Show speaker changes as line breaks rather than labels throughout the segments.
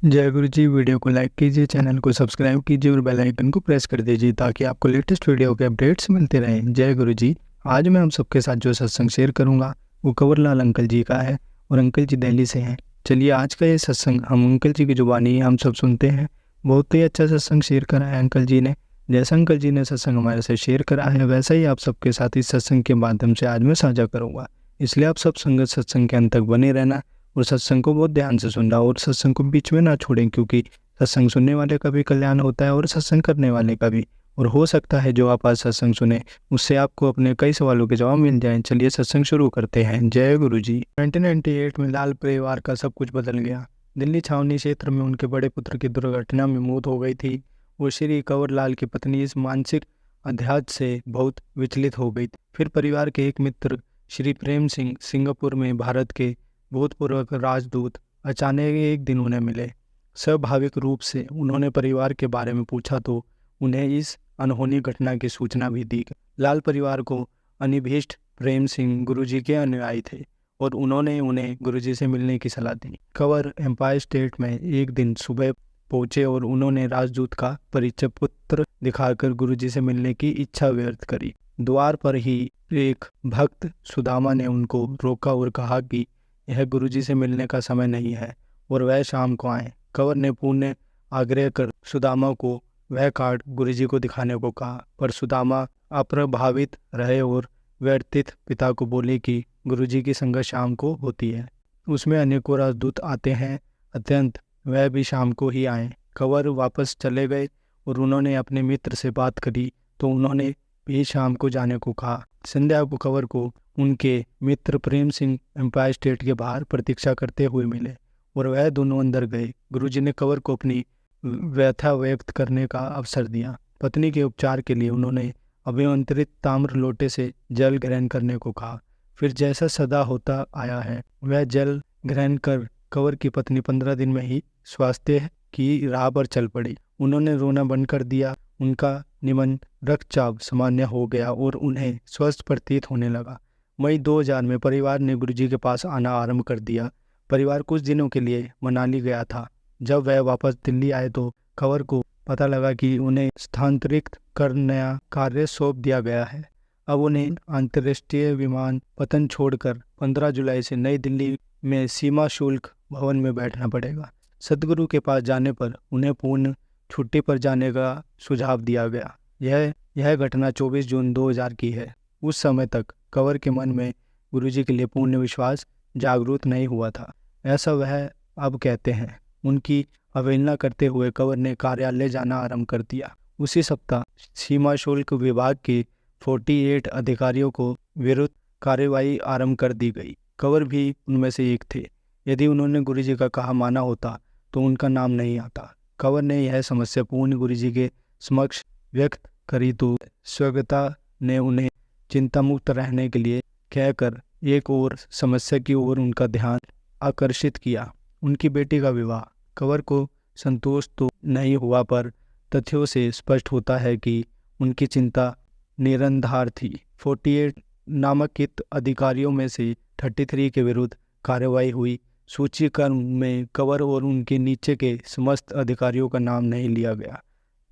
जय गुरु जी। वीडियो को लाइक कीजिए, चैनल को सब्सक्राइब कीजिए और बेल आइकन को प्रेस कर दीजिए ताकि आपको लेटेस्ट वीडियो के अपडेट्स मिलते रहें। जय गुरु जी। आज मैं हम सबके साथ जो सत्संग शेयर करूंगा वो कंवरलाल अंकल जी का है और अंकल जी दिल्ली से हैं। चलिए आज का ये सत्संग हम अंकल जी की जुबानी हम सब सुनते हैं। बहुत ही अच्छा सत्संग शेयर करा है अंकल जी ने। जैसा अंकल जी ने सत्संग हमारे से शेयर करा है वैसा ही आप सबके साथ इस सत्संग के माध्यम से आज मैं साझा करूँगा। इसलिए आप सब संगत सत्संग के अंत तक बने रहना और सत्संग को बहुत ध्यान से सुनना और सत्संग को बीच में ना छोड़ें, क्योंकि सत्संग सुनने वाले का भी कल्याण होता है और सत्संग करने वाले का भी। और हो सकता है जो आप आज सत्संग सुने उससे आपको अपने कई सवालों के जवाब मिल जाएं। चलिए सत्संग शुरू करते हैं। जय गुरु जी। 1998 में लाल परिवार का सब कुछ बदल गया। दिल्ली छावनी क्षेत्र में उनके बड़े पुत्र की दुर्घटना में मौत हो गई थी। वो श्री कंवरलाल की पत्नी इस मानसिक अध्याज से बहुत विचलित हो गई। फिर परिवार के एक मित्र श्री प्रेम सिंह सिंगापुर में भारत के भूतपूर्व राजदूत अचानक एक दिन उन्हें मिले। स्वाभाविक रूप से उन्होंने परिवार के बारे में पूछा तो उन्हें इस अनहोनी घटना की सूचना भी दी। लाल परिवार को अनिभिष्ट प्रेम सिंह गुरुजी के अनुयायी थे और उन्होंने उन्हें गुरुजी से मिलने की सलाह दी। कंवर एम्पायर स्टेट में एक दिन सुबह पहुंचे और उन्होंने राजदूत का परिचय पत्र दिखाकर गुरुजी से मिलने की इच्छा व्यक्त करी। द्वार पर ही एक भक्त सुदामा ने उनको रोका और कहा कि यह गुरुजी से मिलने का समय नहीं है और वह शाम को आए। कंवर ने पुण्य आग्रह कर सुदामा को वह कार्ड गुरुजी को दिखाने को कहा, पर सुदामा अप्रभावित रहे और व्यर्थित पिता को बोले कि गुरुजी की संगत शाम को होती है, उसमें अनेकों राजदूत आते हैं, अत्यंत वह भी शाम को ही आए। कंवर वापस चले गए और उन्होंने अपने मित्र से बात करी तो उन्होंने भी शाम को जाने को कहा। संध्या को कंवर को उनके मित्र प्रेम सिंह एम्पायर स्टेट के बाहर प्रतीक्षा करते हुए मिले और वह दोनों अंदर गए। गुरुजी ने कंवर को अपनी व्यथा व्यक्त करने का अवसर दिया। पत्नी के उपचार के लिए उन्होंने अभिमंत्रित ताम्र लोटे से जल ग्रहण करने को कहा। फिर जैसा सदा होता आया है वह जल ग्रहण कर कंवर की पत्नी 15 दिन में ही स्वास्थ्य की राह पर चल पड़ी। उन्होंने रोना बंद कर दिया। उनका निमन रक्तचाप सामान्य हो गया और उन्हें स्वस्थ प्रतीत होने लगा। मई 2000 में परिवार ने गुरुजी के पास आना आरंभ कर दिया। परिवार कुछ दिनों के लिए मनाली गया था। जब वह वापस दिल्ली आए तो कंवर को पता लगा कि उन्हें स्थानांतरित कर नया कार्य सौंप दिया गया है। अब उन्हें अंतर्राष्ट्रीय विमान पतन छोड़कर 15 जुलाई से नई दिल्ली में सीमा शुल्क भवन में बैठना पड़ेगा। सदगुरु के पास जाने पर उन्हें पूर्ण छुट्टी पर जाने का सुझाव दिया गया। यह घटना 24 जून 2000 की है। उस समय तक कंवर के मन में गुरुजी के लिए पूर्ण विश्वास जागरूक नहीं हुआ था, ऐसा वह अब कहते हैं। उनकी अवहेलना करते हुए कंवर ने कार्यालय जाना आरंभ कर दिया। उसी सप्ताह सीमा शुल्क विभाग के 48 अधिकारियों को विरुद्ध कार्यवाही आरंभ कर दी गई। कंवर भी उनमें से एक थे। यदि उन्होंने गुरुजी का कहा माना होता तो उनका नाम नहीं आता। कंवर ने यह समस्या पूर्ण गुरुजी के समक्ष व्यक्त करी तो स्वगता ने उन्हें चिंता मुक्त रहने के लिए कहकर एक और समस्या की ओर उनका ध्यान आकर्षित किया, उनकी बेटी का विवाह। कंवर को संतोष तो नहीं हुआ, पर तथ्यों से स्पष्ट होता है कि उनकी चिंता निराधार थी। 48 नामांकित अधिकारियों में से 33 के विरुद्ध कार्रवाई हुई। सूची क्रम में कंवर और उनके नीचे के समस्त अधिकारियों का नाम नहीं लिया गया।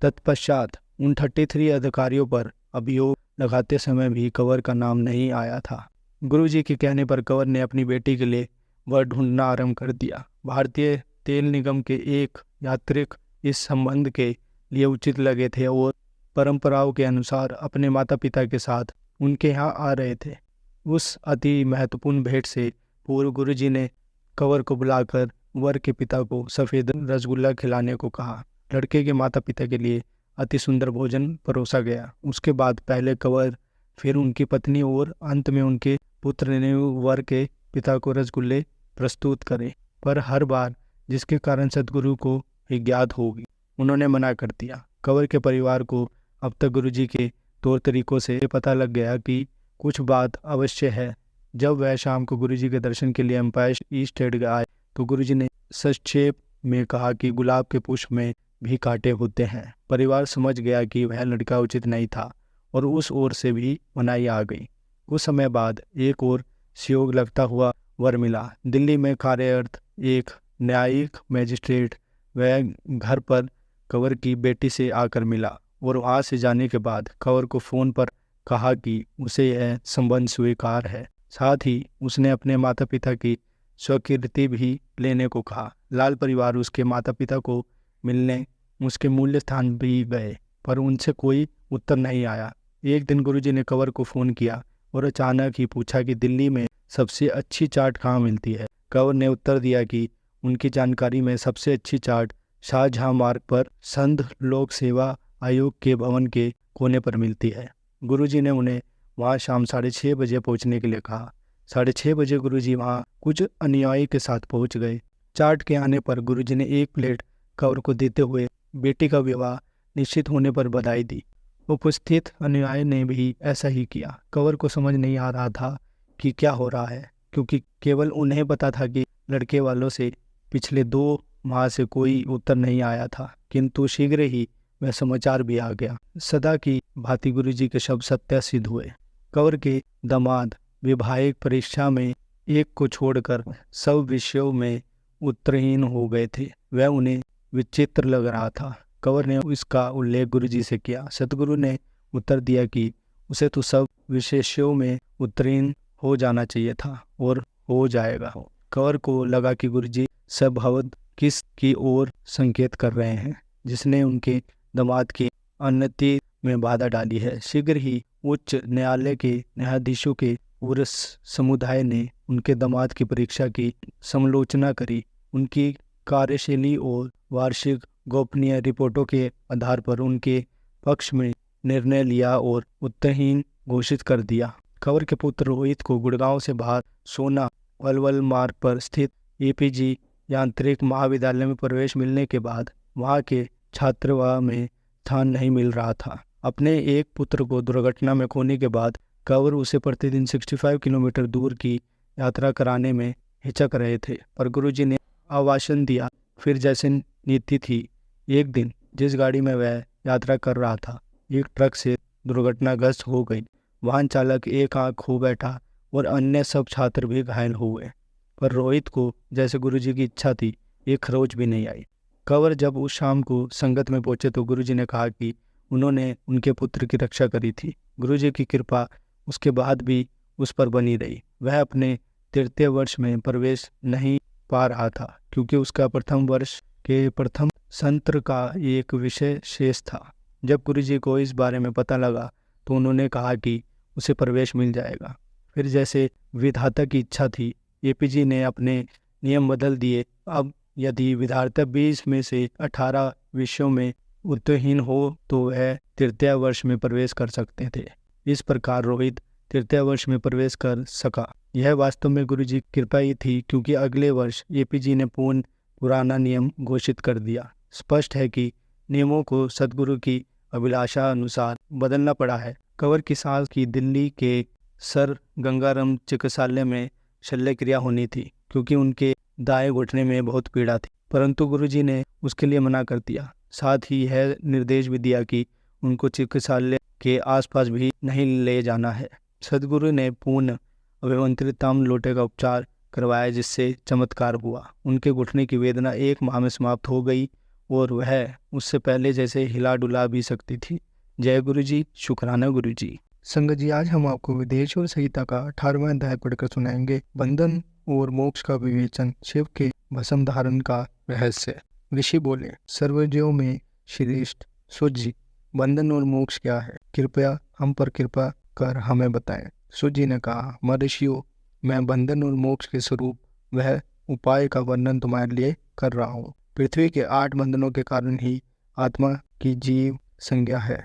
तत्पश्चात उन 33 अधिकारियों पर अभियोग लगाते समय भी कंवर का नाम नहीं आया था। गुरुजी के कहने पर कंवर ने अपनी बेटी के लिए वर ढूंढना आरंभ कर दिया। भारतीय तेल निगम के एक यात्रिक इस संबंध के लिए उचित लगे थे और परंपराओं के अनुसार अपने माता पिता के साथ उनके यहाँ आ रहे थे। उस अति महत्वपूर्ण भेंट से पूर्व गुरुजी ने कंवर को बुलाकर वर के पिता को सफ़ेद रसगुल्ला खिलाने को कहा। लड़के के माता पिता के लिए अति सुंदर भोजन परोसा गया। उसके बाद पहले कंवर, फिर उनकी पत्नी और अंत में उनके पुत्र ने वर के पिता को रसगुल्ले प्रस्तुत करे, पर हर बार जिसके कारण सदगुरु को ही ज्ञात होगी उन्होंने मना कर दिया। कंवर के परिवार को अब तक गुरुजी के तौर तरीकों से पता लग गया कि कुछ बात अवश्य है। जब वह शाम को गुरुजी के दर्शन के लिए एम्पायर स्टेट आए तो गुरुजी ने संक्षेप में कहा कि गुलाब के पुष्प में भी कांटे होते हैं। परिवार समझ गया कि वह लड़का उचित नहीं था और उस ओर से भी मनाही आ गई। कुछ समय बाद एक और सहयोग लगता हुआ वर मिला। दिल्ली में कार्यरत एक न्यायिक मजिस्ट्रेट वह घर पर कंवर की बेटी से आकर मिला और वहाँ से जाने के बाद कंवर को फ़ोन पर कहा कि उसे यह संबंध स्वीकार है। साथ ही उसने अपने माता पिता की स्वीकृति भी लेने को कहा। लाल परिवार उसके माता पिता को मिलने उसके मूल्य स्थान भी गए, पर उनसे कोई उत्तर नहीं आया। एक दिन गुरुजी ने कंवर को फ़ोन किया और अचानक ही पूछा कि दिल्ली में सबसे अच्छी चाट कहाँ मिलती है। कंवर ने उत्तर दिया कि उनकी जानकारी में सबसे अच्छी चाट शाहजहां मार्ग पर संघ लोक सेवा आयोग के भवन के कोने पर मिलती है। गुरुजी ने उन्हें वहां शाम 6:30 बजे पहुंचने के लिए कहा। 6:30 बजे गुरुजी वहां कुछ अनुयायी के साथ पहुंच गए। चाट के आने पर गुरुजी ने एक प्लेट कंवर को देते हुए बेटी का विवाह निश्चित होने पर बधाई दी। उपस्थित अनुयायी ने भी ऐसा ही किया। कंवर को समझ नहीं आ रहा था कि क्या हो रहा है, क्योंकि केवल उन्हें पता था कि लड़के वालों से पिछले 2 माह से कोई उत्तर नहीं आया था, किंतु शीघ्र ही वह समाचार भी आ गया। सदा की भांति गुरुजी के शब्द सत्य सिद्ध हुए। कंवर के दामाद विवाहिक परीक्षा में एक को छोड़कर सब विषयों में उत्तीर्ण हो गए थे। वह उन्हें विचित्र लग रहा था। कंवर ने इसका उल्लेख गुरुजी से किया। सतगुरु ने उत्तर दिया कि उसे तो सब विषयों में उत्तीर्ण हो जाना चाहिए था और हो जाएगा। कंवर को लगा कि गुरुजी संभवतः किस की ओर संकेत कर रहे हैं जिसने उनके दामाद की उन्नति में बाधा डाली है। शीघ्र ही उच्च न्यायालय के न्यायाधीशों के पूरे समुदाय ने उनके दामाद की परीक्षा की समालोचना करी। उनकी कार्यशैली और वार्षिक गोपनीय रिपोर्टों के आधार पर उनके पक्ष में निर्णय लिया और उत्तीर्ण घोषित कर दिया। कंवर के पुत्र रोहित को गुड़गांव से बाहर सोना पलवल मार्ग पर स्थित एपीजी यांत्रिक महाविद्यालय में प्रवेश मिलने के बाद वहां के छात्रावास में स्थान नहीं मिल रहा था। अपने एक पुत्र को दुर्घटना में खोने के बाद कंवर उसे प्रतिदिन 65 किलोमीटर दूर की यात्रा कराने में हिचक रहे थे, पर गुरुजी ने आश्वासन दिया। फिर जैसे नीति थी, एक दिन जिस गाड़ी में वह यात्रा कर रहा था, एक ट्रक से दुर्घटनाग्रस्त हो गई। वाहन चालक एक आंख खो बैठा और अन्य सब छात्र भी घायल हुए, पर रोहित को जैसे गुरुजी की इच्छा थी एक खरोच भी नहीं आई। कंवर जब उस शाम को संगत में पहुंचे तो गुरुजी ने कहा कि उन्होंने उनके पुत्र की रक्षा करी थी। गुरुजी की कृपा उसके बाद भी उस पर बनी रही। वह अपने 3य वर्ष में प्रवेश नहीं पा रहा था, क्योंकि उसका प्रथम वर्ष के प्रथम सत्र का एक विषय शेष था। जब गुरुजी को इस बारे में पता लगा तो उन्होंने कहा कि उसे प्रवेश मिल जाएगा। फिर जैसे विधाता की इच्छा थी, एपीजी ने अपने नियम बदल दिए। अब यदि विद्यार्थी 20 में से 18 विषयों में उत्तीर्ण हो तो वह 3य वर्ष में प्रवेश कर सकते थे। इस प्रकार रोहित 3य वर्ष में प्रवेश कर सका। यह वास्तव में गुरुजी की कृपा ही थी, क्योंकि अगले वर्ष एपीजी ने पुराना नियम घोषित कर दिया। स्पष्ट है कि नियमों को सद्गुरु की अभिलाषा अनुसार बदलना पड़ा है। कंवर की सास की दिल्ली के सर गंगाराम चिकित्सालय में शल्य क्रिया होनी थी, क्योंकि उनके दाएं घुटने में बहुत पीड़ा थी, परंतु गुरुजी ने उसके लिए मना कर दिया। साथ ही यह निर्देश भी दिया कि उनको चिकित्सालय के आसपास भी नहीं ले जाना है। सद्गुरु ने पूर्ण अभिमंत्रित ताम्र लोटे का उपचार करवाया, जिससे चमत्कार हुआ। उनके घुटने की वेदना 1 माह में समाप्त हो गई और वह उससे पहले जैसे हिला डुला भी सकती थी। जय गुरुजी, शुक्राना गुरुजी। संगत जी, आज हम आपको विदेश और संहिता का 18वां अध्याय पढ़कर सुनाएंगे। बंधन और मोक्ष का विवेचन, शिव के भस्म धारण का रहस्य। ऋषि बोले, सर्वज्ञों में श्रेष्ठ सूत जी, बंधन और मोक्ष क्या है? कृपया हम पर कृपा कर हमें बताएं। सूत जी ने कहा, महर्षियों, मैं बंधन और मोक्ष के स्वरूप वह उपाय का वर्णन तुम्हारे लिए कर रहा हूँ। पृथ्वी के 8 बंधनों के कारण ही आत्मा की जीव संज्ञा है,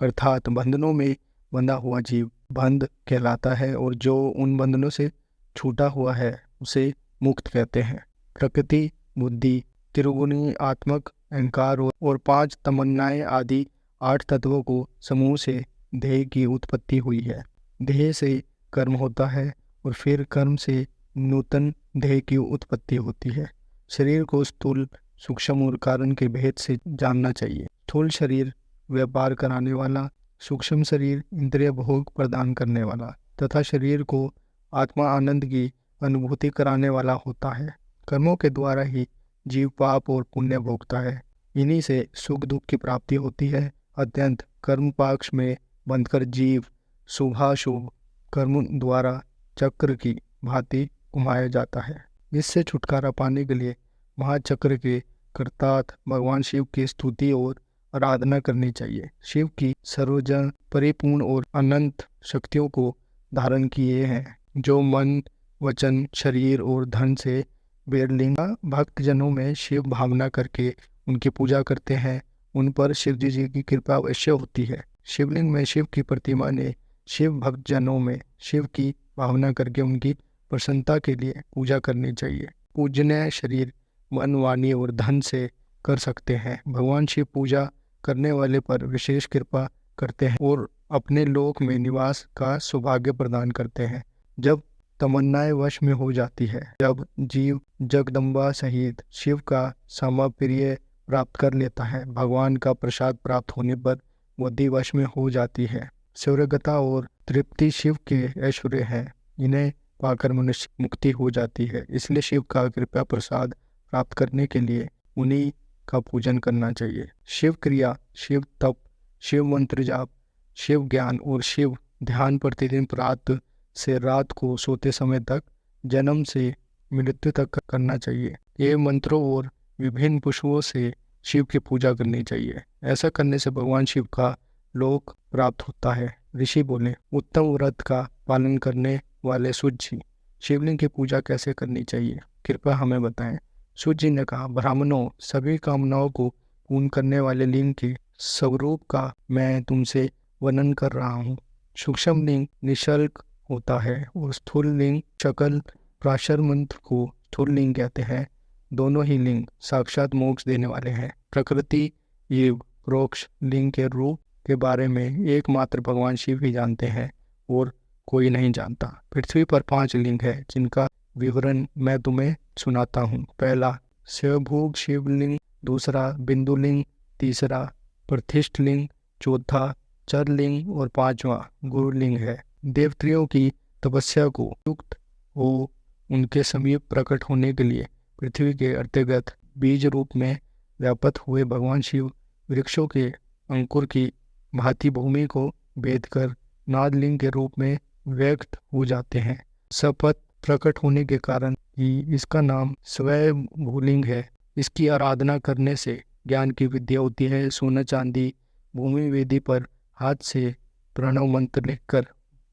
अर्थात बंधनों में बंधा हुआ जीव बंध कहलाता है, और जो उन बंधनों से छूटा हुआ है उसे मुक्त कहते हैं। प्रकृति, बुद्धि, त्रिगुणी आत्मक अहंकार और 5 तमन्नाएं आदि 8 तत्वों को समूह से देह की उत्पत्ति हुई है। देह से कर्म होता है और फिर कर्म से नूतन देह की उत्पत्ति होती है। शरीर को स्थूल, सूक्ष्म और कारण के भेद से जानना चाहिए। स्थूल शरीर व्यापार कराने वाला, सूक्ष्म शरीर इंद्रिय भोग प्रदान करने वाला तथा शरीर को आत्मा आनंद की अनुभूति कराने वाला होता है। कर्मों के द्वारा ही जीव पाप और पुण्य भोगता है। इन्हीं से सुख दुख की प्राप्ति होती है। अत्यंत कर्म पक्ष में बंधकर जीव शुभाशुभ कर्म द्वारा चक्र की भांति घुमाया जाता है। इससे छुटकारा पाने के लिए महाचक्र के कर्तात् भगवान शिव की स्तुति और आराधना करनी चाहिए। शिव की सर्वजन परिपूर्ण और अनंत शक्तियों को धारण किए हैं, जो मन वचन शरीर और धन से बेरलिंग भक्तजनों में शिव भावना करके उनकी पूजा करते हैं, उन पर शिव जी की कृपा अवश्य होती है। शिवलिंग में शिव की प्रतिमा ने शिव भक्तजनों में शिव की भावना करके उनकी प्रसन्नता के लिए पूजा करनी चाहिए। पूजनीय शरीर मन वाणी और धन से कर सकते हैं। भगवान शिव पूजा करने वाले पर विशेष कृपा करते हैं और अपने लोक में निवास का सौभाग्य प्रदान करते हैं। जब तमन्नाएं वश में हो जाती है, जब जीव जगदम्बा सहित शिव का सामप्रिय प्राप्त कर लेता है, भगवान का प्रसाद प्राप्त होने पर बुद्धि वश में हो जाती है। स्वर्गता और तृप्ति शिव के ऐश्वर्य है, इन्हें पाकर मनुष्य मुक्ति हो जाती है। इसलिए शिव का कृपा प्रसाद प्राप्त करने के लिए उन्हीं का पूजन करना चाहिए। शिव क्रिया, शिव तप, शिव मंत्र जाप, शिव ज्ञान और शिव ध्यान प्रतिदिन प्रातः से रात को सोते समय तक, जन्म से मृत्यु तक करना चाहिए। ये मंत्रों और विभिन्न पुष्पों से शिव की पूजा करनी चाहिए। ऐसा करने से भगवान शिव का लोक प्राप्त होता है। ऋषि बोले, उत्तम व्रत का पालन करने वाले सूर्य जी, शिवलिंग की पूजा कैसे करनी चाहिए, कृपया हमें बताएं। सूर्य जी ने कहा, ब्राह्मणों, सभी कामनाओं को पूर्ण करने वाले लिंग के स्वरूप का मैं तुमसे वर्णन कर रहा हूँ। सूक्ष्म लिंग निःशुल्क होता है और स्थूल लिंग शकल प्राशर मंत्र को स्थूल लिंग कहते हैं। दोनों ही लिंग साक्षात मोक्ष देने वाले हैं। प्रकृति एवं परोक्ष लिंग के रूप के बारे में एकमात्र भगवान शिव ही जानते हैं और कोई नहीं जानता। पृथ्वी पर 5 लिंग है, जिनका विवरण मैं तुम्हें सुनाता हूँ। पहला स्वभूग शिवलिंग, दूसरा बिंदुलिंग, तीसरा प्रतिष्ठ लिंग, चौथा चरलिंग और 5वां गुरुलिंग है। देवताओं की तपस्या को युक्त हो उनके समीप प्रकट होने के लिए पृथ्वी के अंतर्गत बीज रूप में व्याप्त हुए भगवान शिव वृक्षों के अंकुर की भांति भूमि को भेद कर नादलिंग के रूप में व्यक्त हो जाते हैं। सपत प्रकट होने के कारण ही इसका नाम स्वयं भूलिंग है। इसकी आराधना करने से ज्ञान की विद्या होती है। सोना चांदी भूमि वेदी पर हाथ से प्रणव मंत्र लिखकर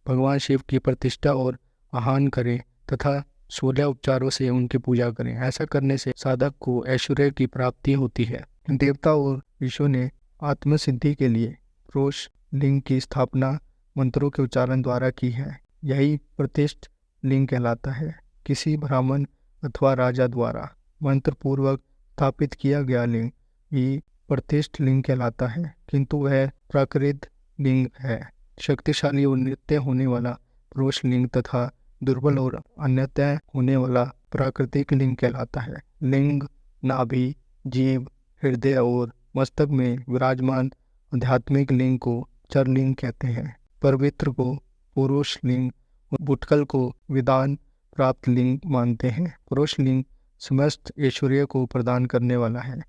भगवान शिव की प्रतिष्ठा और आह्वान करें तथा 16 उपचारों से उनकी पूजा करें। ऐसा करने से साधक को ऐश्वर्य की प्राप्ति होती है। देवता और ऋषियों ने आत्मसिद्धि के लिए पुरुष लिंग की स्थापना मंत्रों के उच्चारण द्वारा की है। यही प्रतिष्ठ लिंग कहलाता है। किसी ब्राह्मण अथवा राजा द्वारा मंत्र पूर्वक स्थापित किया गया लिंग ही प्रतिष्ठ लिंग कहलाता है, किंतु वह प्राकृत लिंग है। शक्तिशाली और नित्य होने वाला पुरुष लिंग तथा दुर्बल और अन्यतः होने वाला प्राकृतिक लिंग कहलाता है। लिंग नाभि, जीव, हृदय और मस्तक में विराजमान आध्यात्मिक लिंग को चरलिंग कहते हैं। पवित्र को पुरुष लिंग, बुटकल को विदान प्राप्त लिंग मानते हैं। पुरुष लिंग समस्त ऐश्वर्य को प्रदान करने वाला है।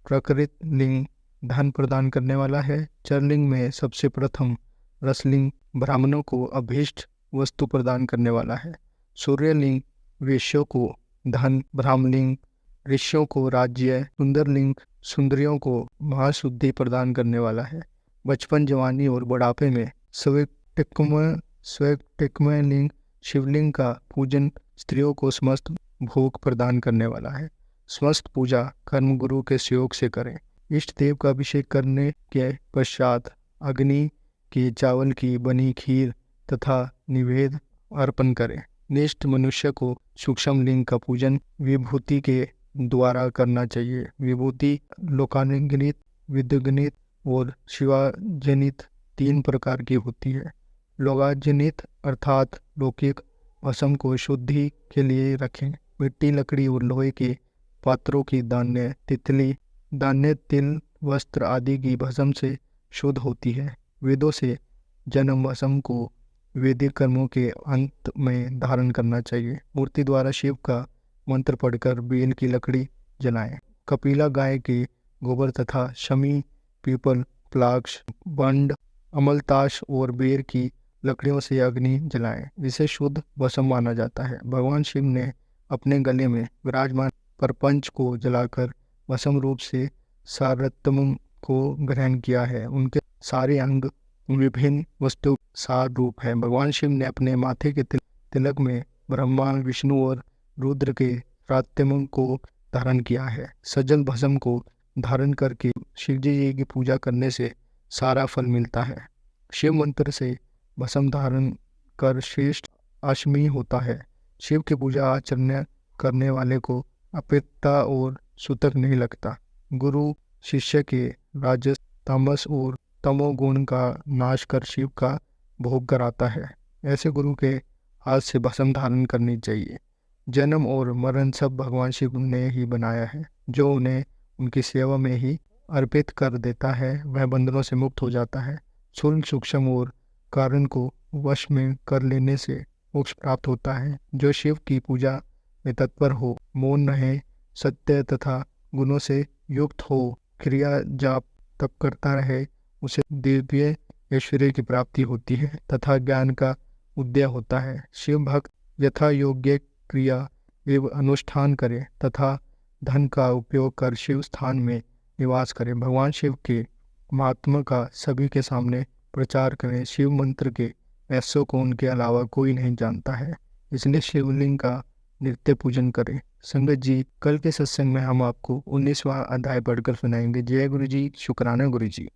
प्रकृत लिंग धन प्रदान करने वाला है। चरलिंग में सबसे प्रथम रसलिंग ब्राह्मणों को अभीष्ट वस्तु प्रदान करने वाला है। सूर्यलिंग वेश्यों को धन, ब्राह्मलिंग ऋषियों को राज्य, सुंदरलिंग सुंदरियों को महाशुद्धि प्रदान करने वाला है। बचपन, जवानी और बुढ़ापे में स्वैक्टिकमय लिंग शिवलिंग का पूजन स्त्रियों को समस्त भोग प्रदान करने वाला है। समस्त पूजा कर्म गुरु के सहयोग से करें। इष्ट देव का अभिषेक करने के पश्चात अग्नि के चावल की बनी खीर तथा निवेद अर्पण करें। निष्ठ मनुष्य को सूक्ष्म लिंग का पूजन विभूति के द्वारा करना चाहिए। विभूति लोकानुगणित, विद्युगणित और शिवाजनित 3 प्रकार की होती है। लोकाजनित अर्थात लौकिक भस्म को शुद्धि के लिए रखें। मिट्टी, लकड़ी और लोहे के पात्रों की धान्य, तितली, धान्य, तिल, वस्त्र आदि की भस्म से शुद्ध होती है। वेदों से जन्म भस्म को वैदिक कर्मों के अंत में धारण करना चाहिए। मूर्ति द्वारा शिव का मंत्र पढ़कर बेल की लकड़ी जलाएं। कपिला गाय के गोबर तथा शमी, पीपल, प्लाक्ष, बंड, अमलताश और बेर की लकड़ियों से अग्नि जलाएं। इसे शुद्ध भस्म माना जाता है। भगवान शिव ने अपने गले में विराजमान परपंच को जलाकर भस्म रूप से सारतम को ग्रहण किया है। उनके सारे अंग विभिन्न वस्तु सार रूप है। भगवान शिव ने अपने माथे के तिलक में ब्रह्मा, विष्णु और रुद्र के रात्यम को धारण किया है। सजल भस्म को धारण करके शिवजी जी की पूजा करने से सारा फल मिलता है। शिव मंत्र से भस्म धारण कर श्रेष्ठ अश्मी होता है। शिव की पूजा आचरण करने वाले को अपित्ता और सूतक नहीं लगता। गुरु शिष्य के राजस, तामस और तमोगुण का नाश कर शिव का भोग कराता है। ऐसे गुरु के हाथ से भस्म धारण करनी चाहिए। जन्म और मरण सब भगवान शिव ने ही बनाया है। जो उन्हें उनकी सेवा में ही अर्पित कर देता है वह बंधनों से मुक्त हो जाता है। स्थूल, सूक्ष्म और कारण को वश में कर लेने से मोक्ष प्राप्त होता है। जो शिव की पूजा में तत्पर हो, मौन रहे, सत्य तथा गुणों से युक्त हो, क्रिया जाप तप करता रहे, उसे दिव्य ऐश्वर्य की प्राप्ति होती है तथा ज्ञान का उदय होता है। शिव भक्त यथा योग्य क्रिया एवं अनुष्ठान करे तथा धन का उपयोग कर शिव स्थान में निवास करे। भगवान शिव के महात्मा का सभी के सामने प्रचार करें। शिव मंत्र के रहस्यों को उनके अलावा कोई नहीं जानता है, इसलिए शिवलिंग का नित्य पूजन करें। संगत जी, कल के सत्संग में हम आपको 19वां अध्याय पढ़कर सुनाएंगे। जय गुरु जी, शुक्राना गुरु जी।